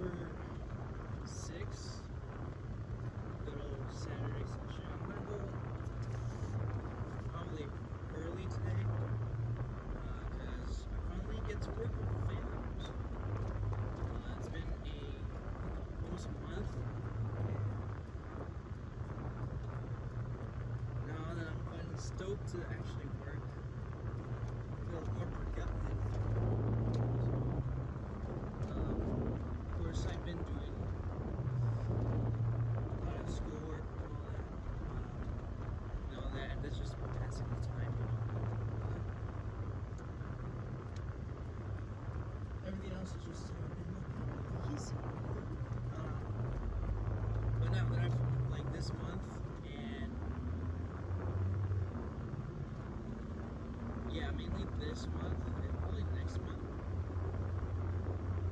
over 6. Good old Saturday session. I'm gonna go probably early today because I finally get to work with the family. So, it's been almost a month, and now that I'm finally stoked to actually work, I feel more productive. Of course, I've been doing a lot of schoolwork and all that. That's just passing the time. Everything else is just easy. But now that I've like this month and yeah, mainly this month and probably next month,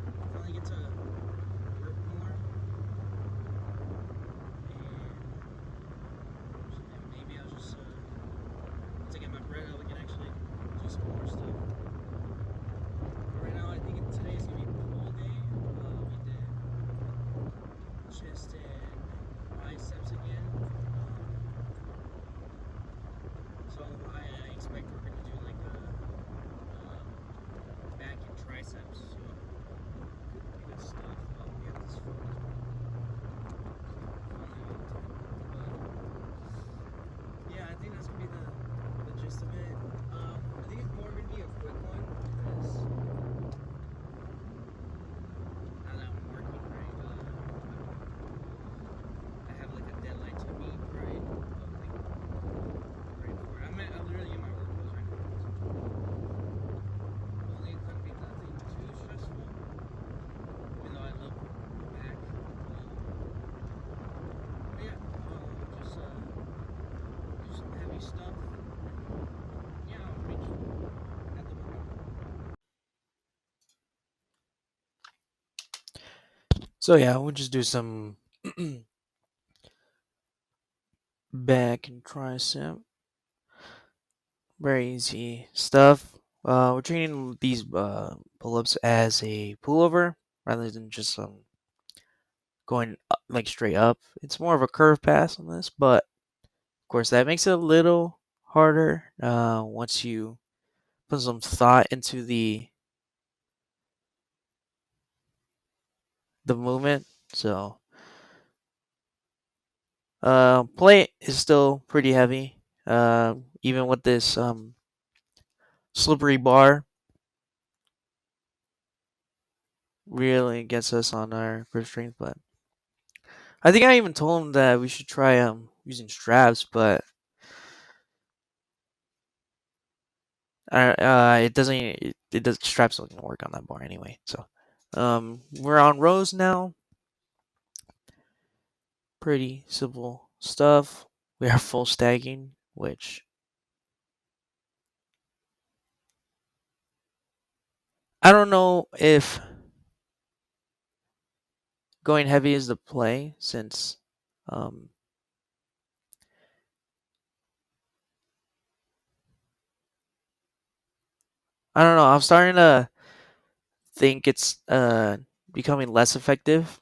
I finally get to work more and maybe I'll just once I get my bread out, we can actually do some more stuff. But right now, I think today is gonna be a pull day. We did chest and biceps again. So I expect we're gonna do like a back and triceps. So good stuff. We have this phone as well. But yeah, I think that's gonna be the gist of it. I think it's more gonna be a quick one because now that I'm working, right, I have like a deadline to meet, right? Of like right before I'm literally in my work clothes right now. Hopefully it's gonna be nothing too stressful. Even though I love back. But yeah, just do some heavy stuff. Yeah, I'll reach at the moment. So yeah, we'll just do some back and tricep. Very easy stuff. We're treating these pull-ups as a pullover rather than just going up, like straight up. It's more of a curve pass on this, but of course that makes it a little harder once you put some thought into the movement. So plate is still pretty heavy. Even with this slippery bar, really gets us on our grip strength. But I think I even told him that we should try using straps, but it doesn't. It does straps don't work on that bar anyway. So we're on rows now. Pretty simple stuff. We are full stacking, which I don't know if going heavy is the play since um, I don't know. I'm starting to think it's becoming less effective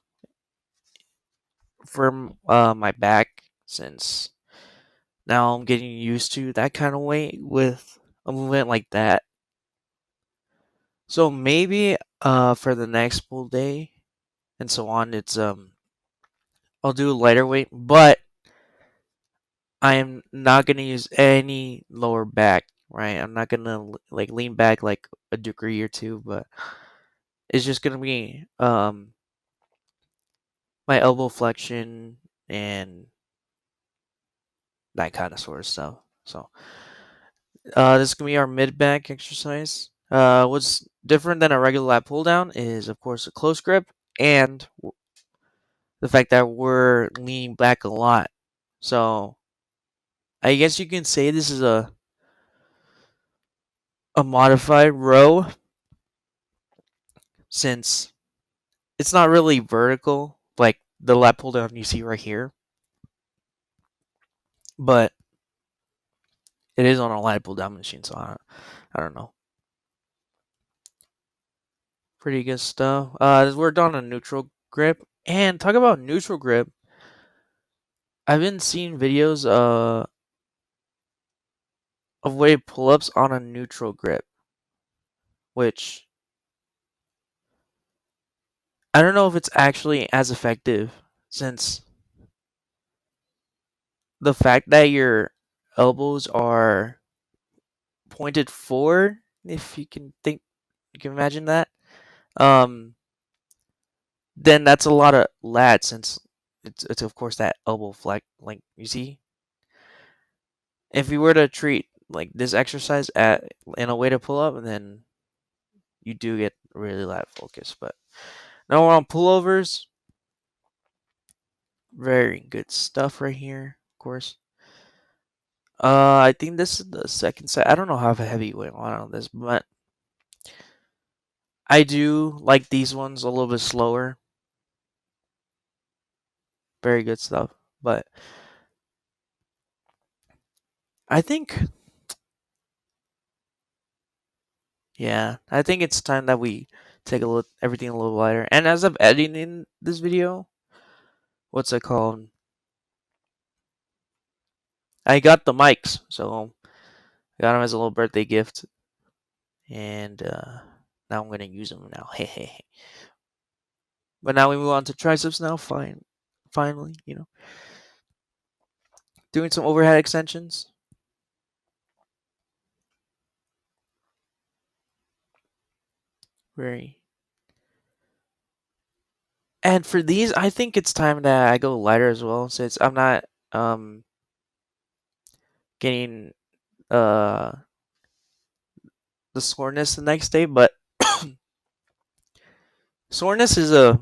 for my back since now I'm getting used to that kind of weight with a movement like that. So maybe for the next pull day and so on, it's I'll do a lighter weight, but I am not gonna use any lower back. Right, I'm not gonna like lean back like a degree or two, but it's just gonna be my elbow flexion and that kind of sort of stuff. So this is gonna be our mid back exercise. What's different than a regular lat pull down is, of course, a close grip and the fact that we're leaning back a lot. So I guess you can say this is a modified row since it's not really vertical like the lat pull down you see right here, but it is on a lat pull down machine. So I don't know. Pretty good stuff. We're on a neutral grip. And talk about neutral grip. I've been seeing videos of weighted pull ups on a neutral grip, which I don't know if it's actually as effective since the fact that your elbows are pointed forward, if you can imagine that. Um, then that's a lot of lat since it's of course that elbow flex. Like you see, if you were to treat like this exercise at in a way to pull up, then you do get really lat focus. But now we're on pullovers. Very good stuff right here, of course. I think this is the second set. I don't know how heavy we want on this, but I do like these ones a little bit slower. Very good stuff. But I think, yeah, I think it's time that we take a look everything a little lighter. And as I'm editing this video, what's it called? I got the mics, so I got them as a little birthday gift, and now I'm gonna use them now. Hey. But now we move on to triceps now. Finally, doing some overhead extensions. Very. And for these, I think it's time that I go lighter as well, since I'm not getting uh the soreness the next day. But soreness is a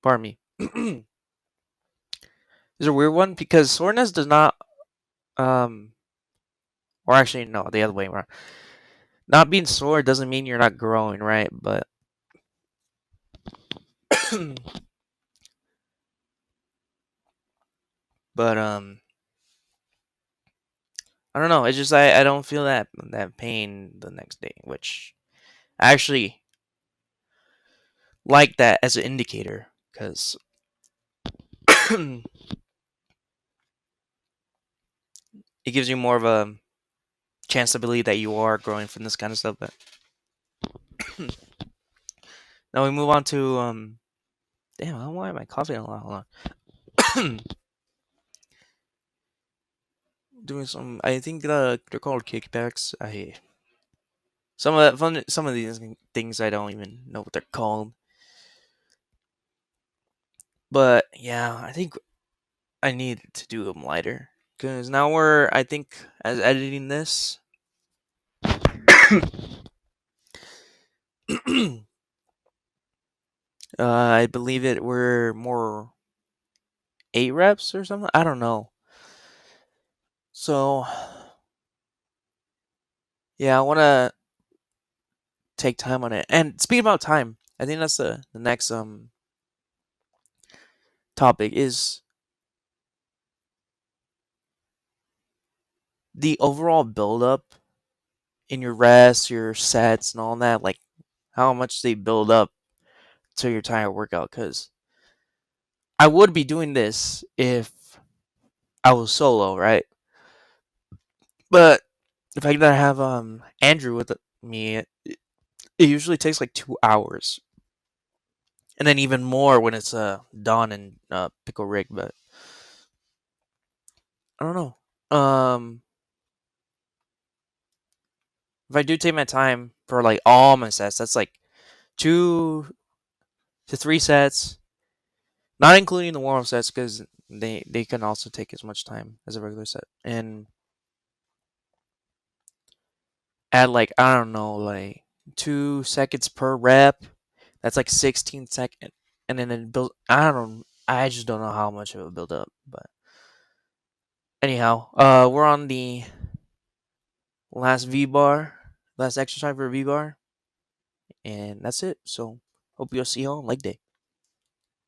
pardon me is a weird one because soreness does not or actually no, the other way around. Not being sore doesn't mean you're not growing, right? But but I don't know. It's just I don't feel that pain the next day, which I actually like that as an indicator because it gives you more of a chance to believe that you are growing from this kind of stuff. But now we move on to damn, why am I coughing a lot? Hold on. Doing some. I think they're called kickbacks. I some of these things I don't even know what they're called. But yeah, I think I need to do them lighter because now we're I think as editing this. I believe it were more 8 reps or something. I don't know. So yeah, I want to take time on it. And speaking about time, I think that's the next topic is the overall build up in your rests, your sets, and all that. Like how much they build up to your entire workout. Because I would be doing this if I was solo, right? But if I gotta have Andrew with me, it usually takes like 2 hours, and then even more when it's Don and Pickle Rick. But I don't know. If I do take my time for like all my sets, that's like 2 to 3 sets, not including the warm up sets because they can also take as much time as a regular set, and add like I don't know like 2 seconds per rep. That's like 16 seconds, and then it build. I don't. I just don't know how much it will build up, but anyhow, we're on the last V bar, last exercise for V bar, and that's it. So hope you'll see you on leg day.